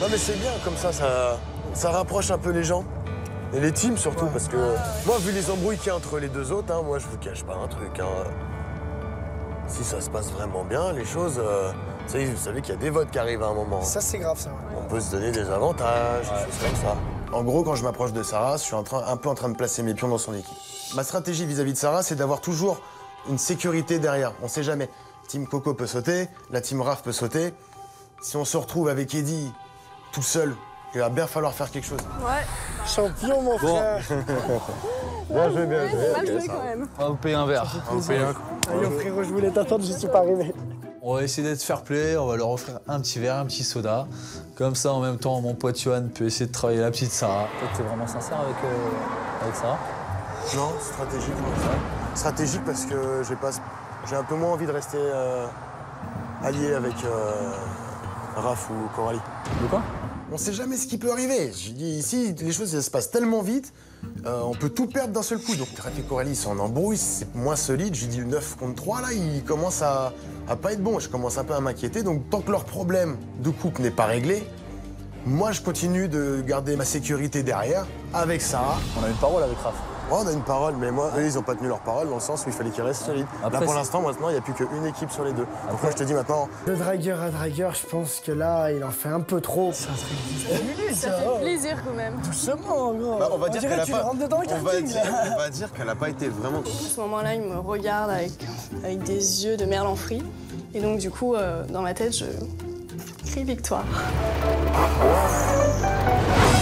Non mais c'est bien, comme ça rapproche un peu les gens. Et les teams surtout, parce que moi, vu les embrouilles qu'il y a entre les deux autres, moi je vous cache pas un truc. Si ça se passe vraiment bien, les choses, vous savez qu'il y a des votes qui arrivent à un moment. Ça, c'est grave, ça. On peut se donner des avantages, des choses comme ça. En gros, quand je m'approche de Sarah, je suis un peu en train de placer mes pions dans son équipe. Ma stratégie vis-à-vis de Sarah, c'est d'avoir toujours une sécurité derrière. On sait jamais. Team Coco peut sauter, la team Raph peut sauter. Si on se retrouve avec Eddie tout seul, il va bien falloir faire quelque chose. Ouais. Champion, mon frère. Bien joué, bien joué. Mal joué quand même. On va vous payer un verre. Allez, frérot, je voulais t'attendre, je suis pas arrivé. On va essayer d'être fair play, on va leur offrir un petit verre, un petit soda. Comme ça, en même temps, mon pote Johan peut essayer de travailler la petite Sarah. Toi, t'es vraiment sincère avec Sarah? Non, stratégique, comme ça. Stratégique parce que j'ai un peu moins envie de rester allié avec Raph ou Coralie. De quoi? On sait jamais ce qui peut arriver. Je dis ici, les choses se passent tellement vite, on peut tout perdre d'un seul coup. Donc Raph et Coralie sont en embrouille, c'est moins solide. Je dis 9 contre 3, là, ils commencent à pas être bons. Je commence un peu à m'inquiéter. Donc tant que leur problème de couple n'est pas réglé, moi je continue de garder ma sécurité derrière avec Sarah. On a une parole avec Raph. Ouais, on a une parole, mais moi, eux, ils n'ont pas tenu leur parole dans le sens où il fallait qu'ils restent solides. Après, là, pour c'est- l'instant, maintenant, il n'y a plus qu'une équipe sur les deux. Donc moi, je te dis maintenant, De dragueur à dragueur, je pense que là, il en fait un peu trop. Ça fait plaisir quand même. Doucement, gros. on va dire dirait qu'elle a que tu pas. rentres dedans le karting, là. On va dire qu'elle n'a pas été vraiment. À ce moment-là, il me regarde avec des yeux de merlan frit. Et donc, du coup, dans ma tête, je crie victoire.